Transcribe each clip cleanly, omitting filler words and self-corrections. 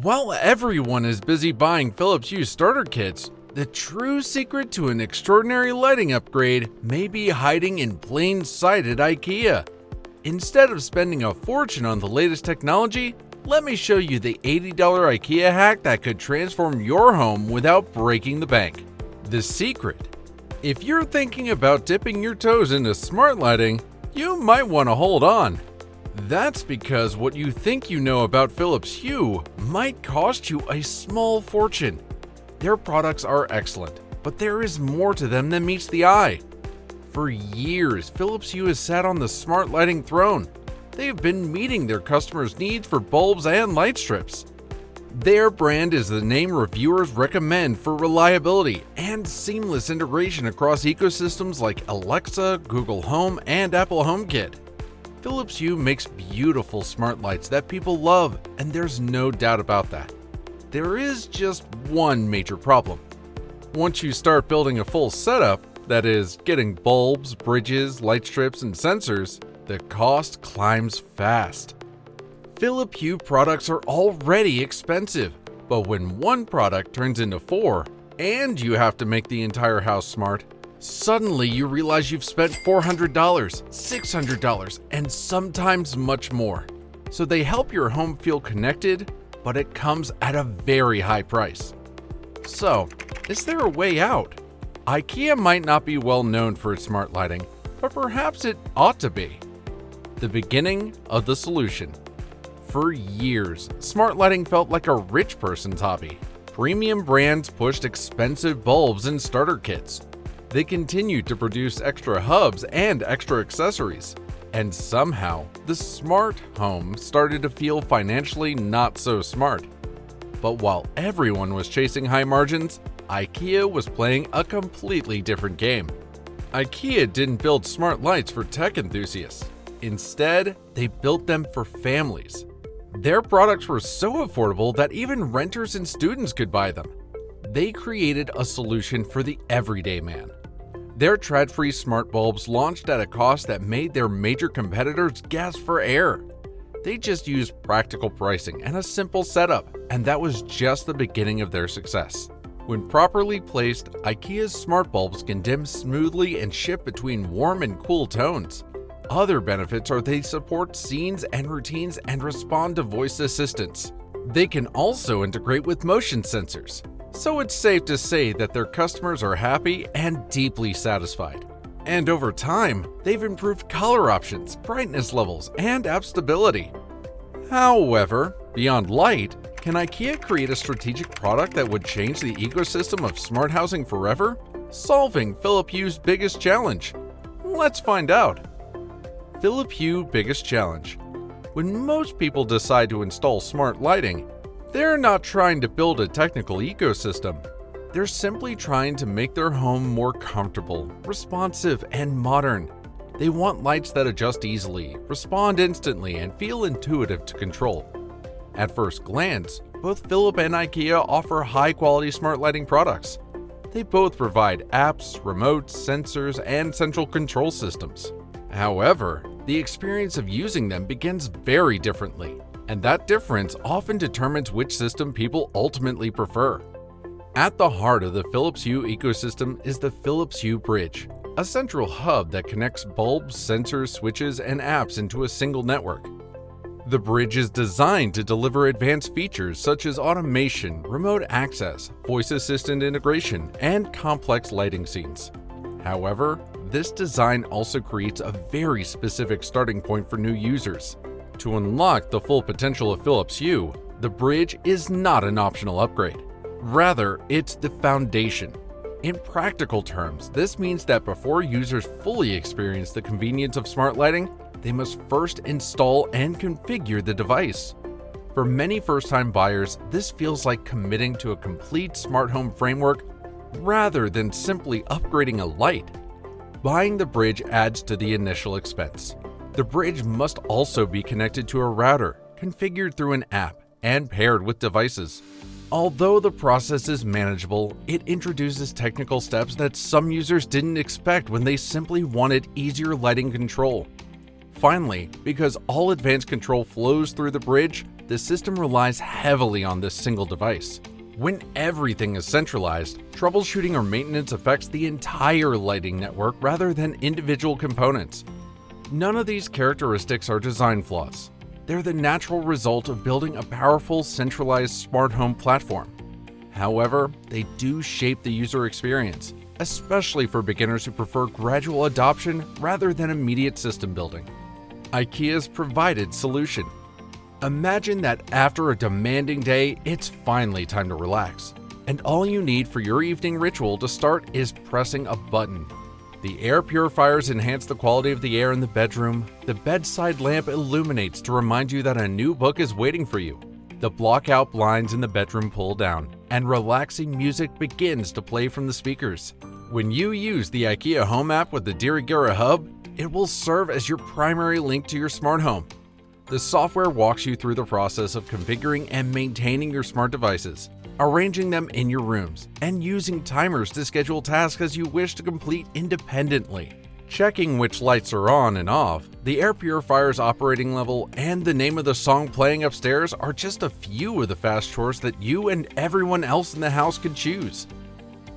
While everyone is busy buying Philips Hue starter kits, the true secret to an extraordinary lighting upgrade may be hiding in plain sight at IKEA. Instead of spending a fortune on the latest technology, let me show you the $80 IKEA hack that could transform your home without breaking the bank. The secret. If you're thinking about dipping your toes into smart lighting, you might want to hold on. That's because what you think you know about Philips Hue might cost you a small fortune. Their products are excellent, but there is more to them than meets the eye. For years, Philips Hue has sat on the smart lighting throne. They have been meeting their customers' needs for bulbs and light strips. Their brand is the name reviewers recommend for reliability and seamless integration across ecosystems like Alexa, Google Home, and Apple HomeKit. Philips Hue makes beautiful smart lights that people love, and there's no doubt about that. There is just one major problem. Once you start building a full setup, that is, getting bulbs, bridges, light strips, and sensors, the cost climbs fast. Philips Hue products are already expensive, but when one product turns into four, and you have to make the entire house smart, suddenly you realize you've spent $400, $600, and sometimes much more. So they help your home feel connected, but it comes at a very high price. So, is there a way out? IKEA might not be well known for its smart lighting, but perhaps it ought to be. The beginning of the solution. For years, smart lighting felt like a rich person's hobby. Premium brands pushed expensive bulbs and starter kits. They continued to produce extra hubs and extra accessories. And somehow, the smart home started to feel financially not so smart. But while everyone was chasing high margins, IKEA was playing a completely different game. IKEA didn't build smart lights for tech enthusiasts. Instead, they built them for families. Their products were so affordable that even renters and students could buy them. They created a solution for the everyday man. Their tread-free smart bulbs launched at a cost that made their major competitors gasp for air. They just used practical pricing and a simple setup, and that was just the beginning of their success. When properly placed, IKEA's smart bulbs can dim smoothly and shift between warm and cool tones. Other benefits are they support scenes and routines and respond to voice assistants. They can also integrate with motion sensors. So it's safe to say that their customers are happy and deeply satisfied. And over time, they've improved color options, brightness levels, and app stability. However, beyond light, can IKEA create a strategic product that would change the ecosystem of smart housing forever, solving Philips Hue's biggest challenge? Let's find out. Philips Hue biggest challenge. When most people decide to install smart lighting, they're not trying to build a technical ecosystem. They're simply trying to make their home more comfortable, responsive, and modern. They want lights that adjust easily, respond instantly, and feel intuitive to control. At first glance, both Philips and IKEA offer high-quality smart lighting products. They both provide apps, remotes, sensors, and central control systems. However, the experience of using them begins very differently, and that difference often determines which system people ultimately prefer. At the heart of the Philips Hue ecosystem is the Philips Hue Bridge, a central hub that connects bulbs, sensors, switches, and apps into a single network. The bridge is designed to deliver advanced features such as automation, remote access, voice assistant integration, and complex lighting scenes. However, this design also creates a very specific starting point for new users. To unlock the full potential of Philips Hue, the bridge is not an optional upgrade. Rather, it's the foundation. In practical terms, this means that before users fully experience the convenience of smart lighting, they must first install and configure the device. For many first-time buyers, this feels like committing to a complete smart home framework rather than simply upgrading a light. Buying the bridge adds to the initial expense. The bridge must also be connected to a router, configured through an app, and paired with devices. Although the process is manageable, it introduces technical steps that some users didn't expect when they simply wanted easier lighting control. Finally, because all advanced control flows through the bridge, the system relies heavily on this single device. When everything is centralized, troubleshooting or maintenance affects the entire lighting network rather than individual components. None of these characteristics are design flaws. They're the natural result of building a powerful, centralized smart home platform. However, they do shape the user experience, especially for beginners who prefer gradual adoption rather than immediate system building. IKEA's provided solution. Imagine that after a demanding day, it's finally time to relax, and all you need for your evening ritual to start is pressing a button. The air purifiers enhance the quality of the air in the bedroom, the bedside lamp illuminates to remind you that a new book is waiting for you, the block-out blinds in the bedroom pull down, and relaxing music begins to play from the speakers. When you use the IKEA Home app with the Dirigira Hub, it will serve as your primary link to your smart home. The software walks you through the process of configuring and maintaining your smart devices, arranging them in your rooms, and using timers to schedule tasks as you wish to complete independently. Checking which lights are on and off, the air purifier's operating level, and the name of the song playing upstairs are just a few of the fast chores that you and everyone else in the house could choose.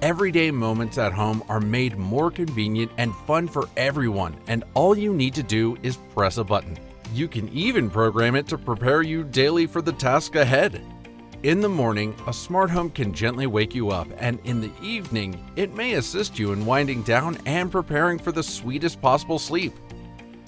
Everyday moments at home are made more convenient and fun for everyone, and all you need to do is press a button. You can even program it to prepare you daily for the task ahead. In the morning, a smart home can gently wake you up, and in the evening, it may assist you in winding down and preparing for the sweetest possible sleep.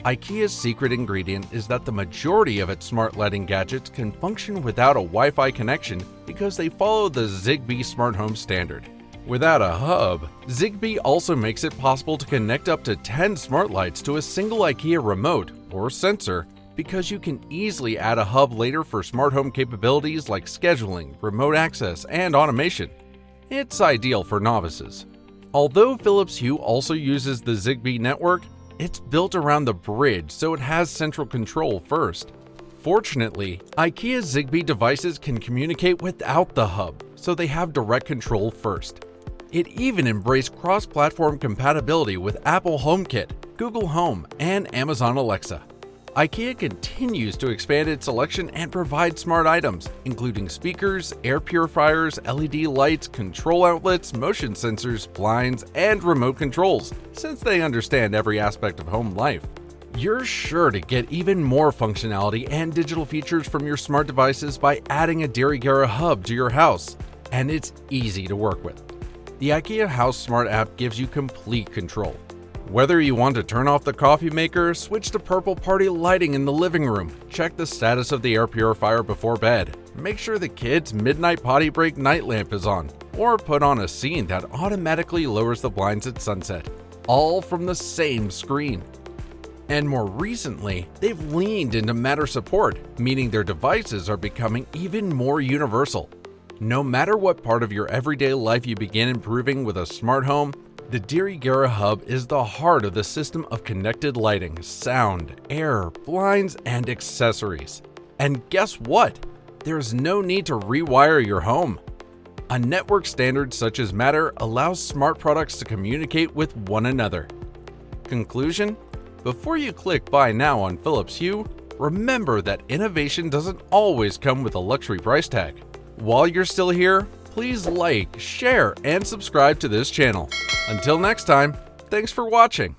IKEA's secret ingredient is that the majority of its smart lighting gadgets can function without a Wi-Fi connection because they follow the Zigbee smart home standard. Without a hub, Zigbee also makes it possible to connect up to 10 smart lights to a single IKEA remote or sensor, because you can easily add a hub later for smart home capabilities like scheduling, remote access, and automation. It's ideal for novices. Although Philips Hue also uses the Zigbee network, it's built around the bridge so it has central control first. Fortunately, IKEA Zigbee devices can communicate without the hub, so they have direct control first. It even embraced cross-platform compatibility with Apple HomeKit, Google Home, and Amazon Alexa. IKEA continues to expand its selection and provide smart items, including speakers, air purifiers, LED lights, control outlets, motion sensors, blinds, and remote controls, since they understand every aspect of home life. You're sure to get even more functionality and digital features from your smart devices by adding a Dirigira Hub to your house, and it's easy to work with. The IKEA House Smart app gives you complete control. Whether you want to turn off the coffee maker, switch to purple party lighting in the living room, check the status of the air purifier before bed, make sure the kids' midnight potty break night lamp is on, or put on a scene that automatically lowers the blinds at sunset, all from the same screen. And more recently, they've leaned into Matter support, meaning their devices are becoming even more universal. No matter what part of your everyday life you begin improving with a smart home, the Dirigira Hub is the heart of the system of connected lighting, sound, air, blinds, and accessories. And guess what? There's no need to rewire your home. A network standard such as Matter allows smart products to communicate with one another. Conclusion? Before you click Buy Now on Philips Hue, remember that innovation doesn't always come with a luxury price tag. While you're still here, please like, share, and subscribe to this channel. Until next time, thanks for watching.